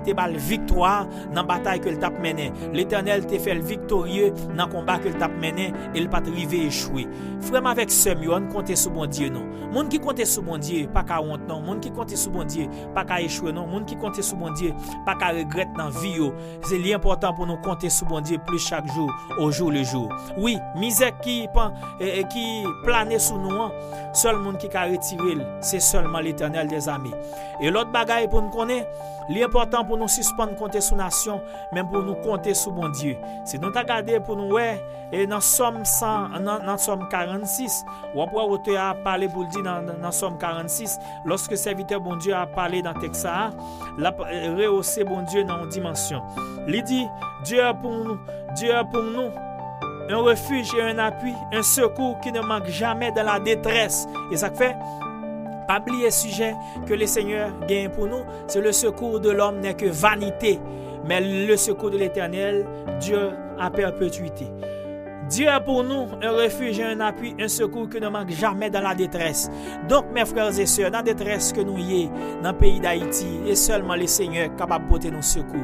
te bat victoire dans la bataille que tu as menée. L'Éternel te fait victorieux dans le combat que tu as mené et il pas arrivé échouer. Frère avec ce mieux, on compte sur bon Dieu non. Monde qui compte sur bon Dieu, pas qu'à honte non. Monde qui compte sur bon Dieu, pas qu'à échouer non. Monde qui compte sur bon Dieu, pas qu'à regretter dans vie yo. C'est l'important pour nous compter sur bon Dieu plus chaque jour, au jour le jour. Oui, misère qui plane sous nous, seul monde qui a retiré, c'est seulement l'Éternel des armées. Et l'autre bagaille pour nous connaître, l'important pour nous suspendre compter sur nation, même pour nous compter sur bon Dieu. Si nous regardons pour nous et dans Somme 46, ou après auteur a parlé pour le dire dans Somme 46, lorsque serviteur bon Dieu a parlé dans texte ça, l'a rehaussé bon Dieu dans une dimension. Il dit Dieu est pour nous un refuge et un appui, un secours qui ne manque jamais dans la détresse. Et ça fait, pas oublier le sujet que le Seigneur gagne pour nous, c'est le secours de l'homme n'est que vanité, mais le secours de l'Éternel, Dieu à perpétuité. Dieu est pour nous un refuge et un appui, un secours qui ne manque jamais dans la détresse. Donc, mes frères et sœurs, dans la détresse que nous y est, dans le pays d'Haïti, et seulement le Seigneur est capable de porter nos secours.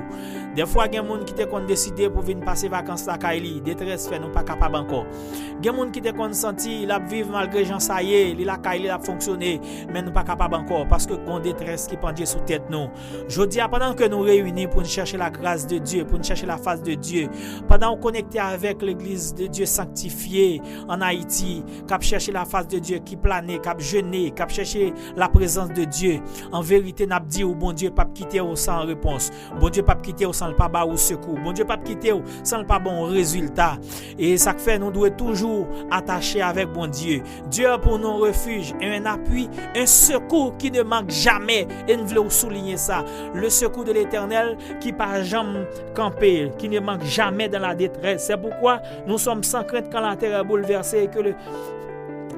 Des fois, il y a des gens qui ont décidé pour venir passer vacances à Kaili, détresse fait nous pas capable encore. Il y a des gens qui ont senti, ils vivent malgré Jean Saillé, la Kaili a fonctionné, mais nous pas capable encore parce que on détresse qui pendait sous tête nous. Je dis pendant que nous réunis pour nous chercher la grâce de Dieu, pour nous chercher la face de Dieu, pendant qu'on connecté avec l'église de Dieu sanctifié en Haïti, cap chercher la face de Dieu qui planait, cap jeûner, cap chercher la présence de Dieu. En vérité, n'a dit au bon Dieu pas quitter au sans réponse. Bon Dieu pas quitter au sans le pas bas au secours. Bon Dieu pas quitter au sans le pas bon résultat. Et ça fait nous devons toujours attacher avec bon Dieu. Dieu pour nos refuges et un appui, un secours qui ne manque jamais. Et nous voulons souligner ça. Le secours de l'Éternel qui pas jamais camper, qui ne manque jamais dans la détresse. C'est pourquoi nous sommes comme sans crainte quand la terre est bouleversée et que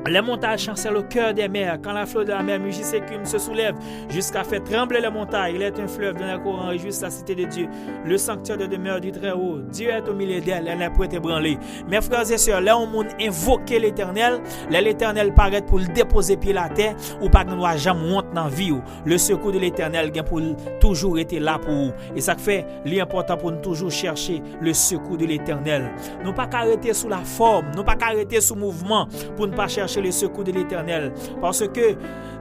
les montagnes chancellent au cœur des mers, quand la flot de la mer mugit ses écumes se soulève jusqu'à faire trembler les montagnes. Il est un fleuve dont les courants réjouissent la cité de Dieu, le sanctuaire de demeure du Très-Haut. Dieu est au milieu d'elle, elle n'est pas ébranlée. Mes frères et sœurs, là où on invoque l'Éternel, l'Éternel paraît pour le déposer pied la terre, ou pas que nous n'avons jamais honte dans la vie. Le secours de l'Éternel vient pour toujours été là pour vous. Et ça fait l'important pour nous toujours chercher le secours de l'Éternel. Nous pas arrêter sous la forme, nous pas arrêter sous mouvement pour ne pas chercher le secours de l'Éternel, parce que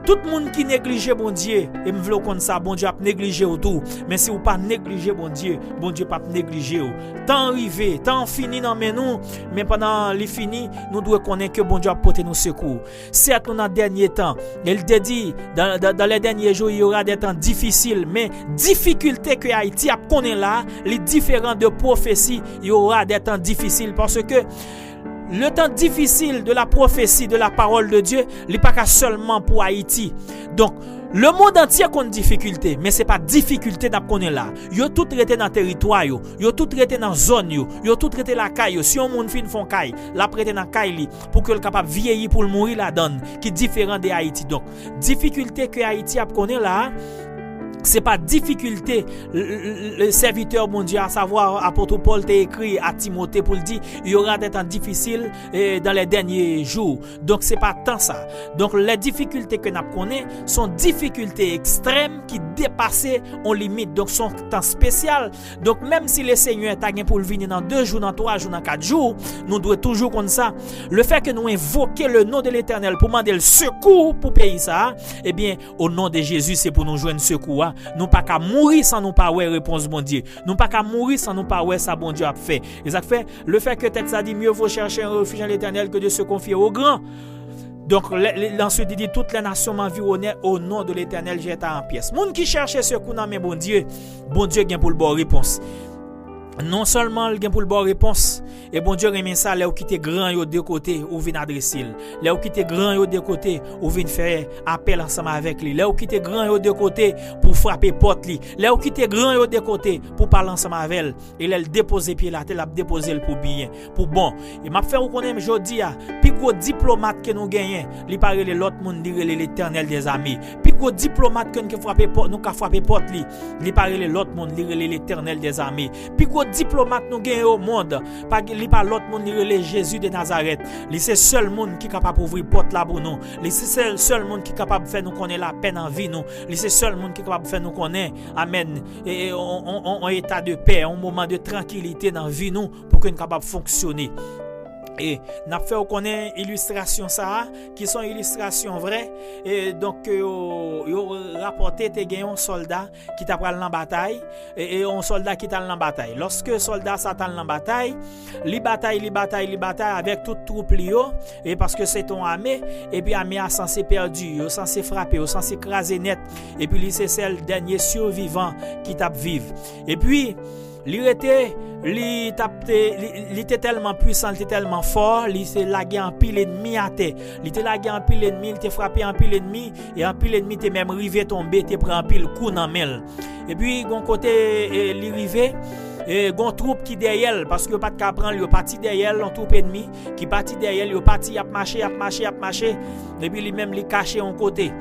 tout le monde qui néglige bon Dieu, et me veut comme ça, bon Dieu a négligé autour, mais si vous pas négliger bon Dieu pas négliger. Tant arrivé, tant fini dans nous, mais pendant les fini, nous devons connaître que bon Dieu a porté nos secours. Certes, nous dans les derniers temps, il te dit dans les derniers jours, il y aura des temps difficiles, mais difficultés que Haïti a connaît là, les différents de prophéties, il y aura des temps difficiles, parce que le temps difficile de la prophétie, de la parole de Dieu, il n'est pas seulement pour Haïti. Donc, le monde entier a une difficulté, mais ce n'est pas difficulté d'apprendre là. Ils ont tout traité dans le territoire, ils ont tout traité dans la zone, ils ont tout traité la caille. Si on monde fin font caille, la prêter dans la caille pour que le capable vieillir pour le mourir la donne, qui est différent de Haïti. Donc, difficulté que Haïti a connaît là, c'est pas difficulté. Le serviteur bon Dieu, à savoir apôtre Paul t'a écrit à Timothée pour le dire, il y aura des temps difficiles dans les derniers jours. Donc c'est pas tant ça. Donc les difficultés que nous connaissons sont difficultés extrêmes qui dépassent en limite. Donc sont temps spécial. Donc même si le Seigneur t'a gagné pour le venir dans 2 jours, dans 3 jours, dans 4 jours, nous devons toujours comme ça. Le fait que nous invoquons le nom de l'Éternel pour demander le secours pour payer ça, eh bien au nom de Jésus, c'est pour nous joindre secours. Nous pas qu'à mourir sans nous pas ouais réponse bon Dieu. Nous pas qu'à mourir sans nous pas ouais ça bon Dieu a fait. Et ça fait le fait que texte a dit mieux vaut chercher un refuge en l'Éternel que de se confier au grand. Donc ensuite il dit toutes les nations m'environnaient au nom de l'Éternel j'étais en pièces. Moun qui cherchait secours dans mes bon Dieu gagne pour le bon réponse. Non seulement il gagne pour le bon réponse, et bon Dieu remet ça là où qui était grand yo de côté ou vinn adresser, là où qui était grand yo de côté ou vinn faire appel ensemble avec lui, là où qui était grand yo de côté pour frapper porte li, là où qui était grand yo de côté pour parler ensemble avec elle, et elle déposer pied là, elle a déposer pour bien, pour bon. Et m'a fait reconnaître jodi a, puis gros diplomate que nous gagnons, li parler l'autre monde dire l'Éternel des armées. Puis gros diplomate que nous frapper porte, nous ka frapper porte li parler l'autre monde dire l'Éternel des armées. Puis diplomate nous gagne au monde pas l'autre monde ni Jésus de Nazareth. C'est seul monde qui capable ouvrir porte là pour nous. C'est seul monde qui capable faire nous connaître la peine en vie nous. C'est seul monde qui capable faire nous connaître amen et en état de paix, un moment de tranquillité dans vie nous pour que nous capable fonctionner. Et n'a fait connaître illustration ça qui sont illustrations vraies et donc yo rapporté te gagne un soldat qui t'a pral dans bataille et un soldat qui t'a dans bataille. Lorsque soldat s'attend dans bataille, li bataille avec toute troupe li yo et parce que c'est ton armée et puis armée a censé perdu, yo censé frapper, yo censé écraser net et puis li c'est celle dernier survivant qui t'a vivre. Et puis il était tellement puissant, il était tellement fort, il s'est lagué en pile ennemi à terre. Il était lagué en pile ennemi, il était frappé en pile ennemi et en pile ennemi était même rivé tomber, te prend en pile coup dans mêle. Et puis gon côté li rivé et gon troupe qui derrière parce que pas de ka prendre, il parti derrière l'on troupe ennemi qui parti derrière, il parti a marcher et puis lui même li caché en côté.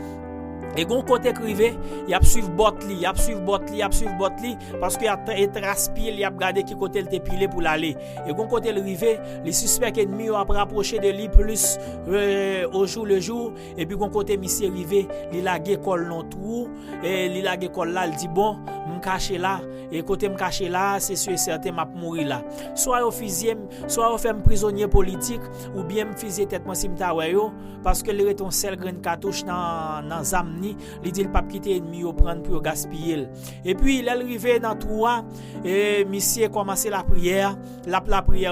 Et gon côté crivé, il a suivre bot li parce que il traspire, il a regardé qui côté il te pilé pour l'aller. Et gon côté le rivé, les suspects ennemis a rapproché de lui plus au jour le jour et puis gon côté monsieur rivé, il lagué col non trou et il lagué col là, il dit bon, me cacher là et côté me cacher là, c'est sûr et certain m'a mourir là. Soit au fusil, soit au fait prisonnier politique ou bien me fusil tête moi simta yo parce que le ton seul grain cartouche dans zam il dit le pape quitter ennemi au prendre pour gaspiller. Et puis il est arrivé dans trois et monsieur commencé la prière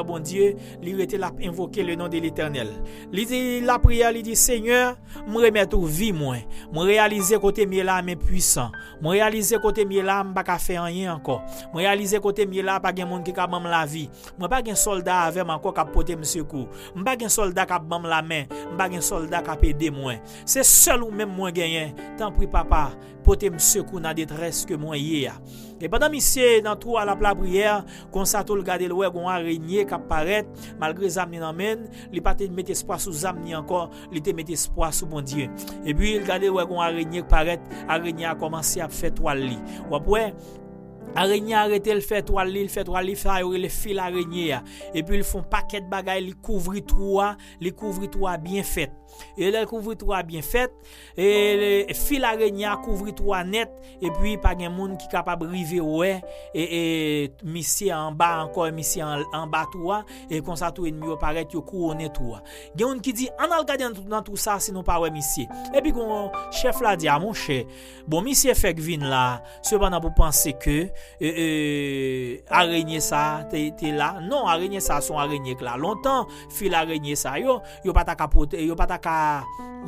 bon Dieu, il était là invoquer le nom de l'Éternel. Il dit la prière, il dit Seigneur, me remettre au vie moi, me réaliser côté mieux là mais puissant, me réaliser côté mieux là pas faire rien encore, me réaliser côté mieux là pas gain monde qui capable la vie, moi pas gain soldat avec encore cap porter me secours, pas gain soldat cap bam la main, pas gain soldat cap aider moi. C'est seul ou même moi gagner tant pis papa, porter me secours dans détresse que moi hier. Et pendant monsieur dans tout à la prière, comme ça tout regarder le ouais gon araignée qui apparaît malgré zam ni n'amène, il pas te mettre espoir sous zam ni encore, il te mettre espoir sous bon Dieu. Et puis il regarder ouais gon araignée qui apparaît, araignée a commencé à faire toile li. Ou après araignée arrêté le fait toile li, ça le fil araignée et puis ils font paquet de bagaille, ils couvrent tout bien fait. Et le couvre tout bien fait et le fil araignée couvre tout net et puis pas gen monde qui capable river ouais et monsieur en bas encore monsieur en bas tout et comme ça tout ennemi paraît yo couronner tout. Gen monde qui dit on a regarder dans tout ça sinon pas ouais monsieur. Et puis gon chef là dit mon cher bon monsieur fait que vinn là cependant pour penser que araignée ça t'es là non araignée ça son araignée là longtemps fil araignée ça yo pas ta capoter yo pas ta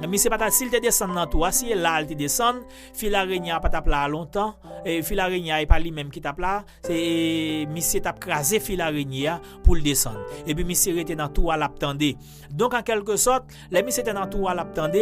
mais c'est pas s'il te descend dans toi si là il te descend fil araignée pas tape là longtemps et fil araignée est pas lui même qui tape là c'est monsieur tape craser fil araignée pour le descendre et puis monsieur était dans tout à l'attendre donc en quelque sorte les monsieur était dans tout à l'attendre.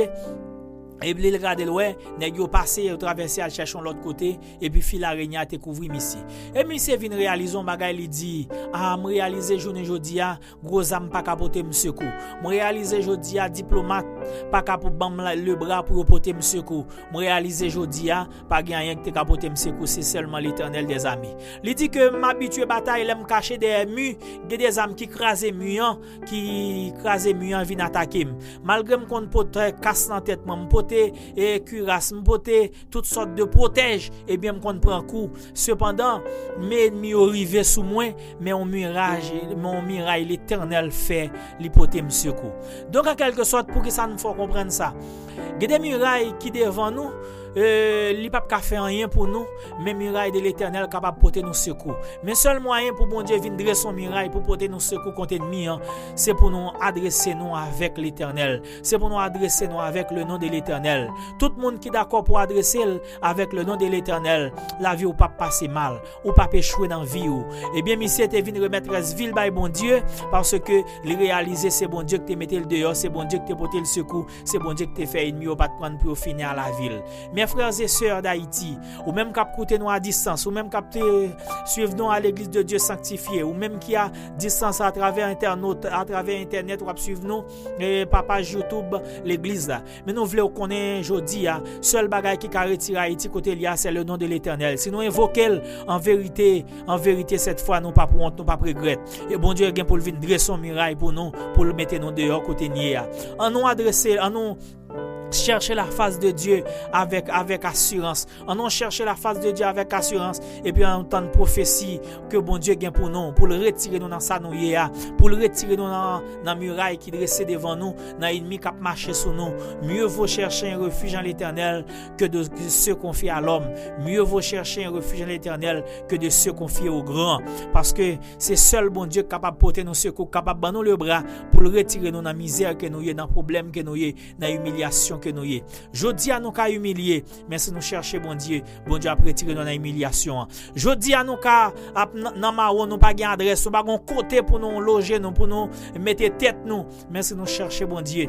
Et puis il regarde le ouais, nèg yo passé traverser à chercher l'autre côté et puis fil araignée a te couvrir monsieur. Et monsieur vinn réaliser un bagay li dit me réaliser journée jodi a gros âme pas capoter monsieur coup. Me réaliser jodi a diplomate pas capable bam le bras pour porter monsieur coup. Me réaliser jodi a pas gen rien qui te capoter monsieur coup, c'est seulement l'Éternel des amis. Il dit que m'habitué bataille l'aime cacher des murs, des âmes qui craser mur qui craser mur vinn attaquer. Malgré me kon pote casse dans tête moi et cuirasse m'poté toutes sortes de protège et bien m'on prend coup cependant mes ennemis arrivé sous moi mais mon mirail l'Éternel fait l'hypothèse monsieur coup. Donc en quelque sorte pour que ça nous faut comprendre ça. Il y a des murailles qui devant nous li pas ka faire rien pour nous mais muraille de l'Éternel capable porter nous secours. Mais seul moyen pour bon Dieu venir dresser son muraille pour porter nous secours contre ennemi c'est pour nous adresser nous avec l'Éternel. C'est pour nous adresser nous avec le nom de l'Éternel. Tout le monde qui d'accord pour adresser avec le nom de l'Éternel, la vie ou pas passer mal, ou pas échouer dans vie ou. Eh bien monsieur te vinn remettre ville by bon Dieu parce que les réaliser c'est bon Dieu qui te mettait le dehors, c'est bon Dieu qui te porter le secours, c'est bon Dieu qui te fait ennemi ou pas te prendre pour finir à la ville. Mes frères et sœurs d'Haïti, ou même qui écoutent nous à distance, ou même qui suivent nous à l'église de Dieu sanctifié, ou même qui a distance à travers internet ou à suivre nous page YouTube l'église là. Mais nous voulons connaître aujourd'hui seul bagage qui a retiré Haïti côté là c'est le nom de l'Éternel. Si nous invoquons en vérité cette fois nous pas pour honte, nous pas regret. Et bon Dieu vient pour le venir dresser son miraille pour nous pour le mettre nous dehors côté nier. En nous adresser, en nous chercher la face de Dieu avec assurance. On chercher la face de Dieu avec assurance et puis en temps de prophétie que bon Dieu gagne pour nous, pour le retirer nous dans sa nouille, pour le retirer nous dans muraille qui dressé devant nous, dans ennemi qui marché sur nous. Mieux vaut chercher un refuge en l'Éternel que de se confier à l'homme. Mieux vaut chercher un refuge en l'Éternel que de se confier au grand, parce que c'est seul bon Dieu capable de porter nos secours, capable de nous le bras pour le retirer nous dans misère que nous y, dans problème que nous y, dans humiliation que nous y. Jodi à nous ka humilier, mais si nous chercher bon Dieu a retirer nous dans humiliation. Jodi à nous ka dans maron nous pas gain adresse, pas gon côté pour nous loger nous pour nous mettre tête nous, mais si nous chercher bon Dieu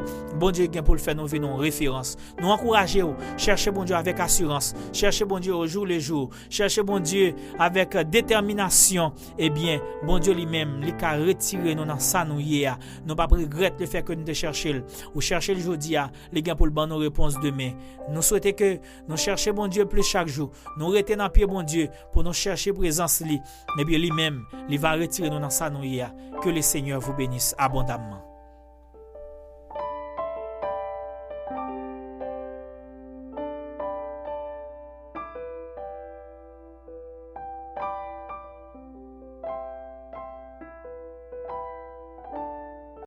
gain pour le faire nous venir en référence. Nous encourager chercher bon Dieu avec assurance, chercher bon Dieu au jour le jour, chercher bon Dieu avec détermination. Eh bien, bon Dieu lui-même, il ka retirer nous dans ça nous hier. Nous pas regretter le fait que nous te chercher ou chercher le jodi a, les gain pour le nos réponses demain. Nous souhaitons que nous cherchions bon Dieu plus chaque jour. Nous rester dans pied bon Dieu pour nous chercher présence lui. Mais bien lui-même, il va retirer nous dans sa nouille. Que le Seigneur vous bénisse abondamment.